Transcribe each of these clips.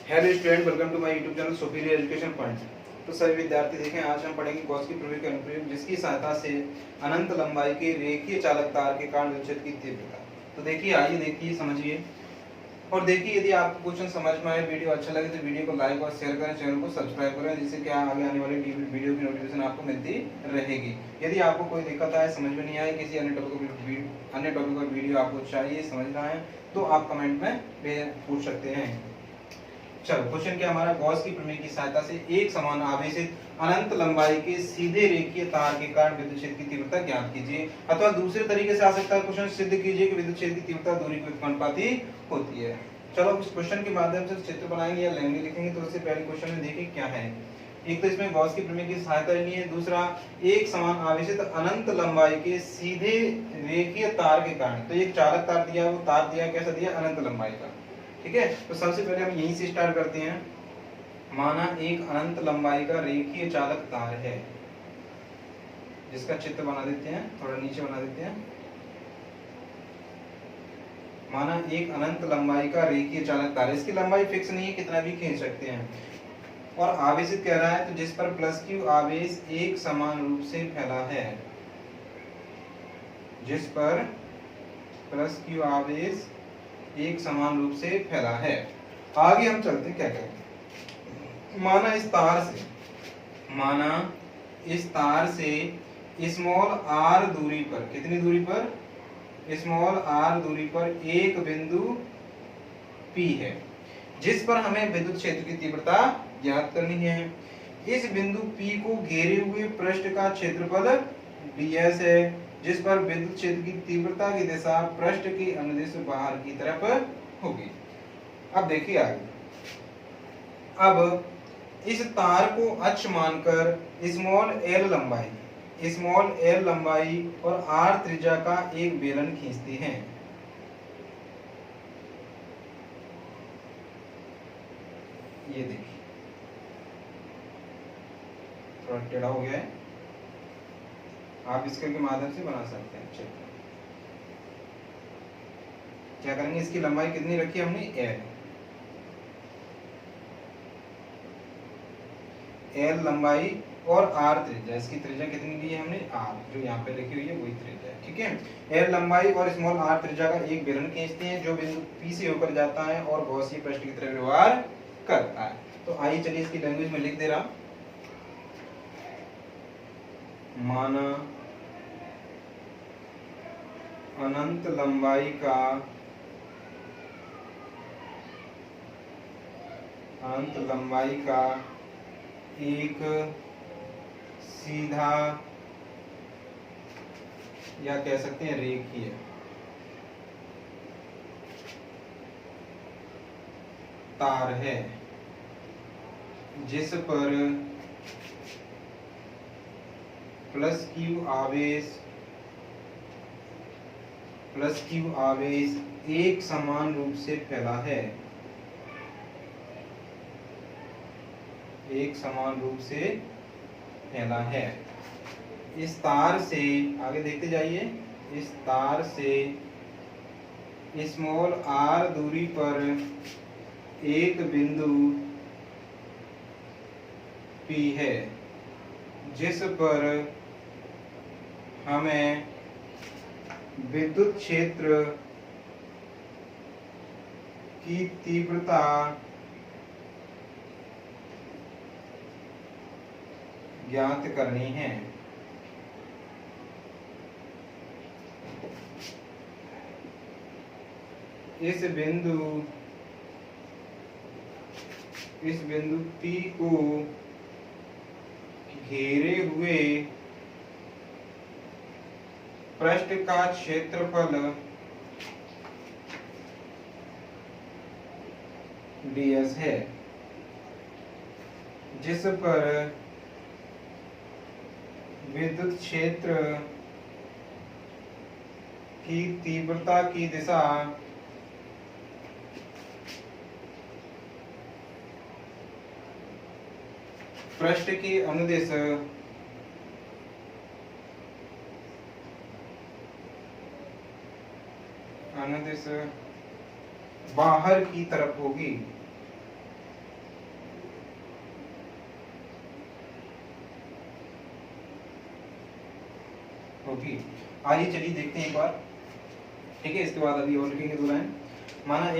Hello student, welcome to my YouTube channel superior education point. तो सभी विद्यार्थी देखें, आज हम पढ़ेंगे गॉस की प्रमेय का अनुप्रयोग, जिसकी सहायता से अनंत लंबाई के रेखीय चालक तार के कारण विद्युत की तीव्रता। तो देखिए, आइए देखिए, समझिए और देखिए। यदि आपको क्वेश्चन समझ में आए, वीडियो अच्छा लगे तो वीडियो को लाइक और शेयर करें, चैनल को सब्सक्राइब करें, जिससे क्या आगे आने वाली वीडियो की नोटिफिकेशन आपको मिलती रहेगी। यदि आपको कोई दिक्कत आए, समझ में नहीं आए, किसी अन्य टॉपिक का वीडियो आपको चाहिए, समझना है, तो आप कमेंट में पूछ सकते हैं। चलो, क्वेश्चन क्या हमारा, गॉस की प्रमेय की सहायता से एक समान आवेशित अनंत लंबाई के सीधे रेखीय तार के कारण विद्युत क्षेत्र की तीव्रता ज्ञात कीजिए। अथवा दूसरे तरीके से आ सकता है क्वेश्चन, सिद्ध कीजिए कि विद्युत क्षेत्र की तीव्रता दूरी के व्युत्क्रमानुपाती होती है। चलो, इस क्वेश्चन के माध्यम से चित्र बनाएंगे या लाइनें लिखेंगे। तो उससे पहले क्वेश्चन में देखिए क्या है। एक तो इसमें गॉस की प्रमेय की सहायता लेनी है, दूसरा एक समान आवेशित अनंत लंबाई के सीधे रेखीय तार के कारण। तो एक चालक तार दिया, वो तार दिया, कैसा दिया, अनंत लंबाई का। ठीक है, तो सबसे पहले हम यहीं से स्टार्ट करते हैं। माना एक अनंत लंबाई का रेखीय चालक तार है, जिसका चित्र बना देते हैं, थोड़ा नीचे बना देते हैं। माना एक अनंत लंबाई का रेखीय चालक तार, इसकी लंबाई फिक्स नहीं है, कितना भी खींच सकते हैं। और आवेशित कह रहा है, तो जिस पर प्लस क्यू आवेश एक समान रूप से फैला है, जिस पर प्लस क्यू आवेश एक समान रूप से फैला है। आगे हम चलते हैं, क्या करें। माना इस तार से स्मॉल आर दूरी पर, कितनी दूरी पर, स्मॉल आर दूरी पर एक बिंदु P है, जिस पर हमें विद्युत क्षेत्र की तीव्रता ज्ञात करनी है। इस बिंदु P को घेरे हुए पृष्ठ का क्षेत्रफल ds है, जिस पर विद्युत क्षेत्र की तीव्रता की दिशा पृष्ठ के अनुदिश बाहर की तरफ होगी। अब देखिए आगे। अब इस तार को अक्ष मानकर स्मॉल एल लंबाई और आर त्रिज्या का एक बेलन खींचते हैं। ये देखिए, थोड़ा टेढ़ा हो गया है, आप इसके माध्यम से बना सकते हैं। चलिए क्या करेंगे, इसकी लंबाई कितनी रखी हमने, एल लंबाई और आर त्रिज्या, इसकी त्रिज्या कितनी ली है हमने, आर, जो यहाँ पे लिखी हुई है वही त्रिज्या है। ठीक है, एल लंबाई और स्मॉल आर त्रिज्या का एक बेलन खींचते हैं, जो बिंदु पी से होकर जाता है और गॉसीय पृष्ठ की तरह व्यवहार करता है। तो आइए चलिए इसकी लैंग्वेज में लिख दे रहा। माना अनंत लंबाई का एक सीधा, या कह सकते हैं रेखीय तार है, जिस पर प्लस क्यू आवेश एक समान रूप से फैला है, एक समान रूप से फैला है। इस तार से आगे देखते जाइए, इस तार से स्मॉल आर दूरी पर एक बिंदु P है, जिस पर हमें विद्युत क्षेत्र की तीव्रता ज्ञात करनी है। इस बिंदु P को घेरे हुए पृष्ठ का क्षेत्रफल ds है, जिस पर विद्युत क्षेत्र की तीव्रता की दिशा पृष्ठ के अनुदिश बाहर की तरफ होगी। होगी। आइए चलिए देखते हैं एक बार, ठीक है। इसके बाद अभी और लिखेंगे 2 लाइन। माना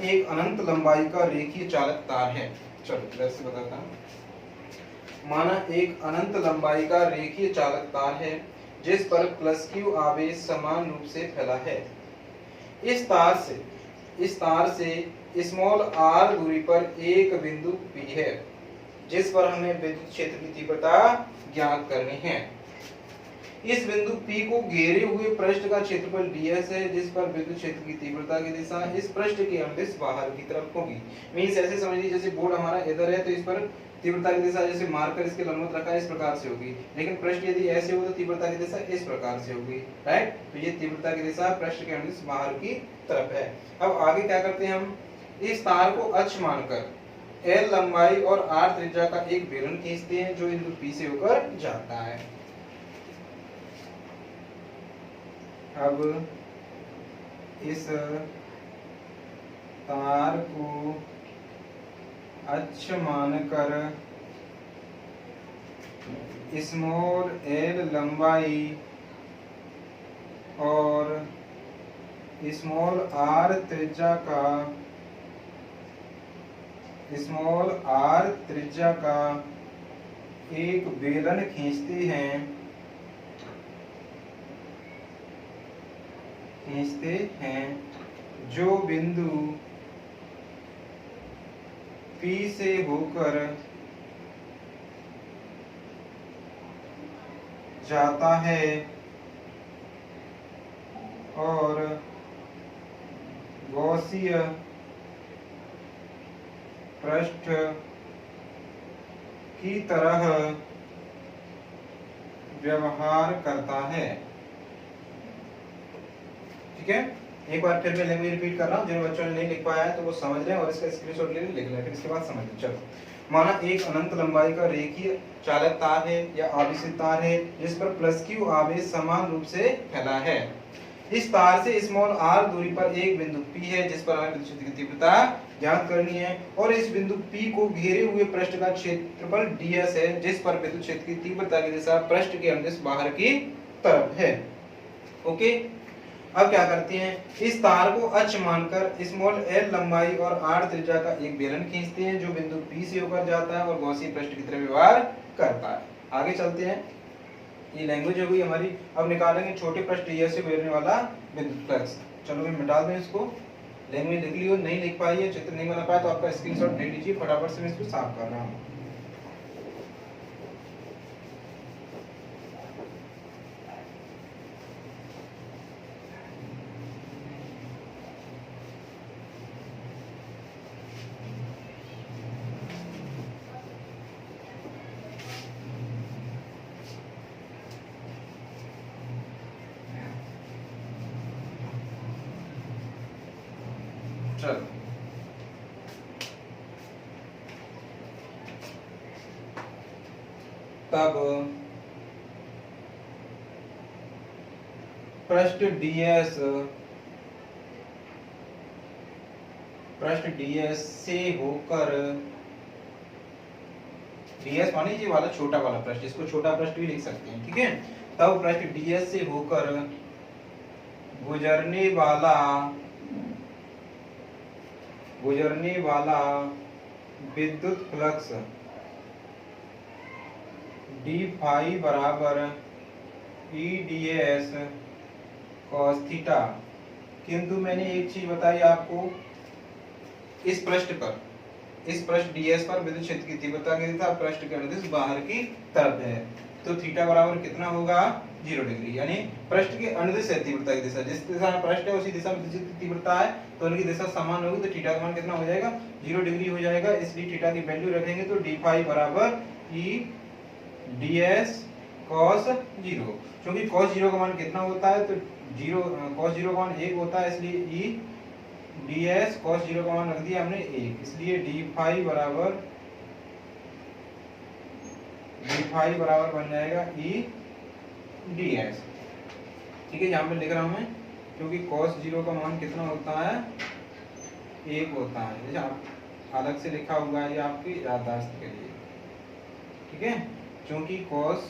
एक अनंत लंबाई का रेखीय चालक तार है। चलो इधर से बताता हूं। माना एक अनंत लंबाई का रेखीय चालक तार है जिस पर प्लस क्यू आवेश समान रूप से फैला है। इस तार से स्मॉल r दूरी पर एक बिंदु P है जिस पर हमें विद्युत क्षेत्र की तीव्रता ज्ञात करनी है। इस बिंदु P को घेरे हुए पृष्ठ का क्षेत्रफल ds है जिस पर विद्युत क्षेत्र की तीव्रता की दिशा इस पृष्ठ के अनुदिश बाहर की तरफ होगी। मींस ऐसे समझिए जैसे बोर्ड हमारा इधर है तो इस पर तीव्रता की दिशा जैसे मार्कर इसके लंबवत रखा है इस प्रकार से होगी, लेकिन पृष्ठ यदि ऐसे हो तो तीव्रता की दिशा इस प्रकार से होगी, राइट। तो ये तीव्रता की दिशा पृष्ठ के अनुदिश बाहर की तरफ है। अब आगे क्या करते हैं हम, इस तार को अक्ष मानकर L लंबाई और R त्रिज्या का एक बेलन खींचते हैं जो बिंदु P से होकर जाता है। अब इस तार को अक्ष मानकर स्मॉल l लंबाई और स्मॉल r त्रिज्या का एक बेलन खींचते हैं जो बिंदु P से होकर जाता है और गॉसीय पृष्ठ की तरह व्यवहार करता है। ठीक है, एक बार फिर मैं लैंग्वेज रिपीट कर रहा हूँ। जिन बच्चों ने नहीं लिख पाया है तो वो समझ लें और इसका स्क्रीनशॉट ले लें, लिख लें, फिर इसके बाद समझ लें। चलो, माना एक अनंत लंबाई का रेखीय चालक तार है या आवेशित तार है जिस पर प्लस क्यू आवेश समान रूप से फैला है। इस तार से स्मॉल r दूरी पर एक बिंदु P है जिस पर हमें विद्युत क्षेत्र की तीव्रता ज्ञात करनी है और इस बिंदु P को घेरे हुए पृष्ठ का क्षेत्रफल ds है जिस पर विद्युत क्षेत्र की तीव्रता की दिशा पृष्ठ के अनुदिश बाहर की तरफ है। ओके, अब क्या करते हैं, इस तार को अक्ष मानकर स्मॉल l लंबाई और r त्रिज्या का एक बेलन खींचते हैं जो बिंदु P से होकर जाता है और गॉसीय पृष्ठ की तरह व्यवहार करता है। आगे चलते हैं, ये लैंग्वेज हो गई हमारी। अब निकालेंगे छोटे पृष्ठ ds से गुजरने वाला विद्युत फ्लक्स। चलो मैं मिटा दूं इसको, लैंग्वेज लिख लियो, नहीं लिख पाई है, चित्र नहीं बना पाया तो आपका स्क्रीनशॉट ले लीजिए, फटाफट से मैं इसको साफ कर रहा हूँ। चलो, तब पृष्ठ ds से होकर, ds माने ये वाला छोटा वाला पृष्ठ, इसको छोटा पृष्ठ भी लिख सकते हैं, ठीक है। तब पृष्ठ ds से होकर गुजरने वाला विद्युत फ्लक्स d फाई बराबर E ds cos थीटा। किंतु मैंने एक चीज बताई आपको, इस पृष्ठ ds पर विद्युत क्षेत्र की तीव्रता की दिशा पृष्ठ के अनुदिश बाहर की तरफ है, तो थीटा बराबर कितना होगा 0 डिग्री, यानी पृष्ठ के अनुदिश है तीव्रता की दिशा, जिस दिशा में पृष्ठ है उसी दिशा में विद्युत की तीव्रता है, तो उनकी दिशा समान होगी, तो थीटा का मान कितना हो जाएगा 0 डिग्री हो जाएगा। इसलिए थीटा की वैल्यू रखेंगे तो d फाई बराबर E ds cos 0, क्योंकि cos 0 का मान कितना होता है तो cos 0 का मान 1 होता है, इसलिए E ds cos 0 का मान रख दिया हमने 1, इसलिए d फाई बराबर बन जाएगा E ds। ठीक है, यहाँ पे लिख रहा हूं मैं, क्योंकि cos 0 का मान कितना होता है 1 होता है। जैसे आप अलग से लिखा हुआ है, ये आपकी याददाश्त के लिए, ठीक है। क्योंकि cos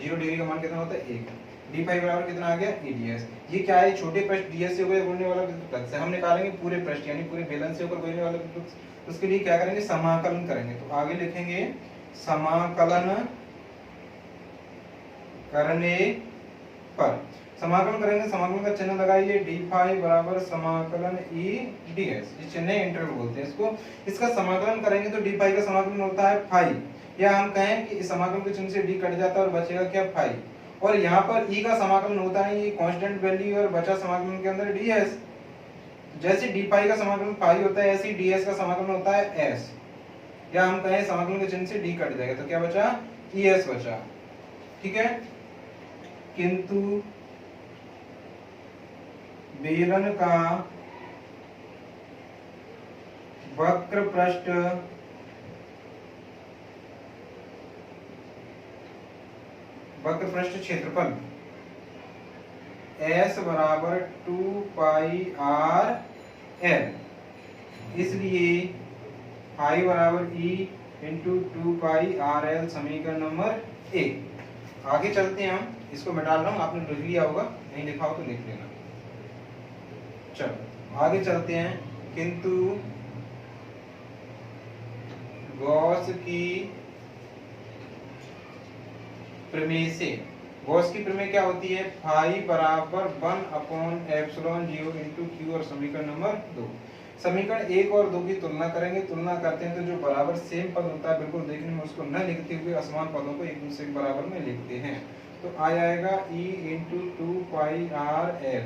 0 डिग्री का मान कितना होता है 1, डी फाई बराबर कितना आ गया e ds। ये क्या है, छोटे पृष्ठ ds से होकर गुणने वाला पृष्ठ से हम निकालेंगे पूरे पृष्ठ यानी पूरे बेलन से होकर गुणने वाला पृष्ठ, तो उसके लिए क्या करेंगे, समाकलन करेंगे। तो आगे लिखेंगे समाकलन करने पर, समाकलन करेंगे, समाकलन का चिन्ह लगाइए, डी फाई बराबर समाकलन e ds, ये चिन्ह इंटीग्रल बोलते हैं इसको। इसका समाकलन करेंगे तो डी फाई का समाकलन होता है फाई, या हम कहें कि इस समाकलन के चिन्ह से डी कट जाता है और बचेगा क्या, फाई। और यहाँ पर e का समाकलन होता है ये कांस्टेंट वैल्यू और बचा समाकलन के अंदर ds। जैसे डी फाई का समाकलन फाई होता है ऐसे ds का समाकलन होता है s, या हम कहें समाकलन के चिन्ह से d कट जाएगा तो क्या बचा, es बचा, ठीक है। किंतु बेलन का वक्र पृष्ठ क्षेत्रफल S बराबर 2 पाई r l, इसलिए फाई बराबर e इंटू 2 पाई r l समीकरण नंबर 1। आगे चलते हैं, हम इसको मिटा रहा हूं, आपने लिख लिया होगा, नहीं लिखा हो तो लिख लेना। चलो आगे चलते हैं। किंतु गॉस की प्रमेय से, गॉस की प्रमेय क्या होती है, फाई बराबर 1/ε0 इंटू क्यू, और समीकरण नंबर 2। समीकरण 1 और 2 की तुलना करेंगे, तुलना करते हैं तो जो बराबर सेम पद होता है बिल्कुल देखने में उसको न लिखते हुए असमान पदों को एक दूसरे के बराबर में लिखते हैं। तो आ जाएगा e इंटू 2 पाई r l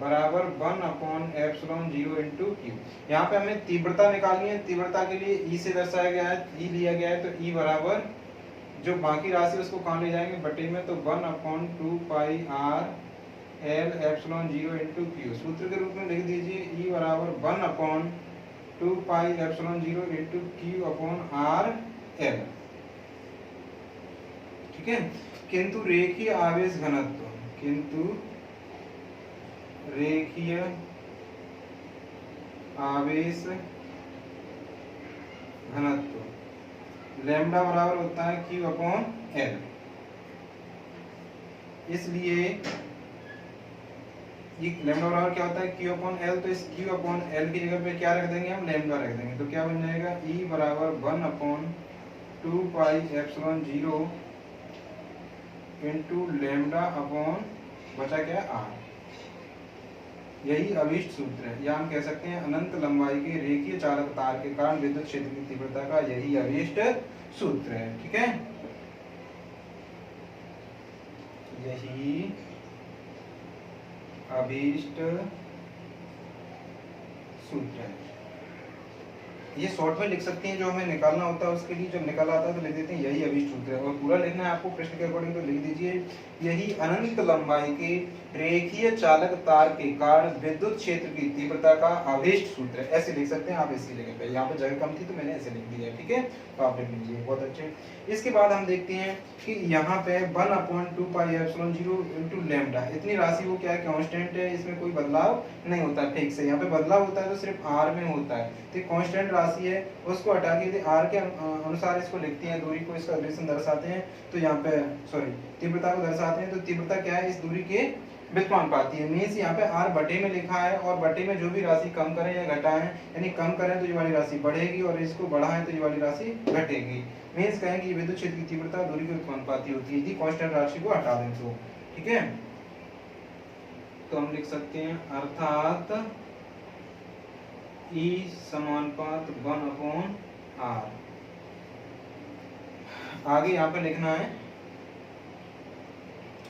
बराबर 1/ε0 इंटू क्यू। यहाँ पे हमें तीव्रता निकालनी है, तीव्रता के लिए e से दर्शाया गया है, e लिया गया है, तो e बराबर जो बाकी राशि उसको कहाँ ले जाएंगे, बटे में, तो 1/2 pi r l ε0 into Q. सूत्र के रूप में लिख दीजिए e बराबर 1/2 pi ε0 into Q upon r l, ठीक है। किंतु रेखीय आवेश घनत्व, किंतु रेखीय आवेश घनत्व लैम्डा बराबर होता है Q अपॉन L, इसलिए ये लैम्डा बराबर क्या होता है Q अपॉन L, तो इस Q अपॉन L की जगह पे क्या रख देंगे, हम लैम्डा रख देंगे। तो क्या बन जाएगा, E बराबर 1/2 पाई ε0 इंटू लैम्डा अपॉन बचा क्या, R। यही अभीष्ट सूत्र है, या हम कह सकते हैं अनंत लंबाई के रेखीय चालक तार के कारण विद्युत क्षेत्र की तीव्रता का यही अभीष्ट सूत्र है, ठीक है। यही अभीष्ट सूत्र है। ये शॉर्ट में लिख सकते हैं, जो हमें निकालना होता है उसके लिए जब निकाला आता है तो लिख देते हैं यही अभीष्ट सूत्र है, और पूरा लिखना है आपको प्रश्न के अकॉर्डिंग तो लिख दीजिए यही अनंत लंबाई के रेखीय चालक तार के कारण विद्युत क्षेत्र की तीव्रता का अभीष्ट सूत्र है। ऐसे लिख सकते हैं आप इसकी जगह पे, यहाँ पे जगह कम थी तो मैंने ऐसे लिख दिया, ठीक है, तो आप लिख लीजिए, बहुत अच्छे। इसके बाद हम देखते हैं कि यहाँ पे 1/2 पाई ε0 इंटू लैम्डा, इतनी राशि वो क्या है, कांस्टेंट है, इसमें कोई बदलाव नहीं होता है, ठीक से। यहाँ पे बदलाव होता है तो सिर्फ r में होता है, तो कांस्टेंट राशि है उसको हटा के r के अनुसार इसको लिखते हैं, दूरी को इसका रिलेशन दर्शाते हैं, तो यहाँ पे सॉरी तीव्रता को दर्शाते हैं। तो तीव्रता क्या है, इस दूरी के व्युत्क्रमानुपाती है, मीन्स यहाँ पे r बटे में लिखा है, और बटे में जो भी राशि कम करें या घटाएं, यानी कम करें तो ये वाली राशि बढ़ेगी और इसको बढ़ाएं तो ये वाली राशि घटेगी। मीन्स कहें कि विद्युत क्षेत्र की तीव्रता दूरी के व्युत्क्रमानुपाती होती है यदि कांस्टेंट राशि को हटा दें तो, ठीक है। तो हम लिख सकते हैं अर्थात E समानुपात 1/r। आगे यहाँ पे लिखना है,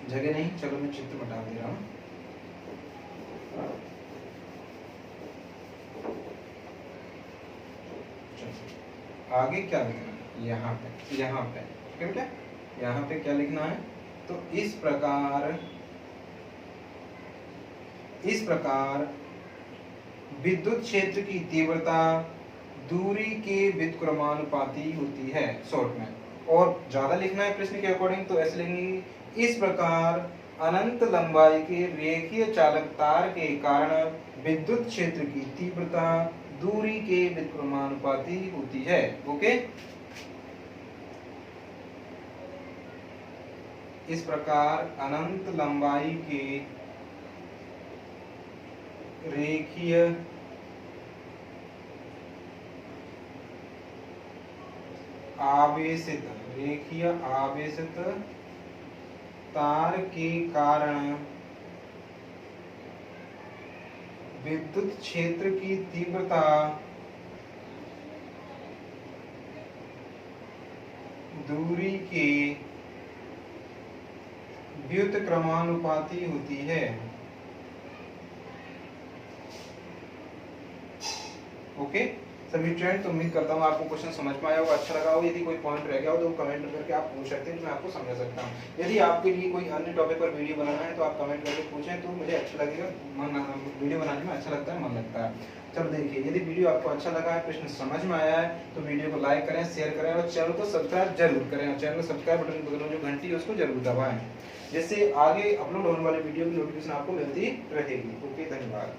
जगह नहीं, चलो मैं चित्र बता दे रहा हूँ। आगे क्या लिखना है, यहाँ पे ठीक है बेटा, यहाँ पे क्या लिखना है, तो इस प्रकार विद्युत क्षेत्र की तीव्रता दूरी के व्युत्क्रमानुपाती होती है शॉर्ट में, और ज्यादा लिखना है प्रश्न के अकॉर्डिंग तो ऐसे लिखेंगे, इस प्रकार अनंत लंबाई के रेखीय चालक तार के कारण विद्युत क्षेत्र की तीव्रता दूरी के व्युत्क्रमानुपाती होती है। ओके, इस प्रकार अनंत लंबाई के रेखीय आवेशित तार के कारण विद्युत क्षेत्र की तीव्रता दूरी के व्युत्क्रमानुपाती होती है। ओके सभी स्टूडेंट, तो उम्मीद करता हूँ आपको क्वेश्चन समझ में आया होगा, अच्छा लगा हो। यदि कोई पॉइंट रह गया हो तो कमेंट करके आप पूछ सकते हैं, तो मैं आपको समझा सकता हूँ। यदि आपके लिए कोई अन्य टॉपिक पर वीडियो बनाना है तो आप कमेंट करके पूछें, तो मुझे अच्छा लगेगा, वीडियो बनाने में अच्छा लगता है, मन लगता है। चलो देखिए, यदि वीडियो आपको अच्छा लगा है, प्रश्न समझ में आया है, तो वीडियो को लाइक करें, शेयर करें और चैनल को सब्सक्राइब जरूर करें। और चैनल सब्सक्राइब बटन बगल में जो घंटी है उसको जरूर दबाएं, जिससे आगे अपलोड होने वाले वीडियो की नोटिफिकेशन आपको मिलती रहेगी। ओके, धन्यवाद।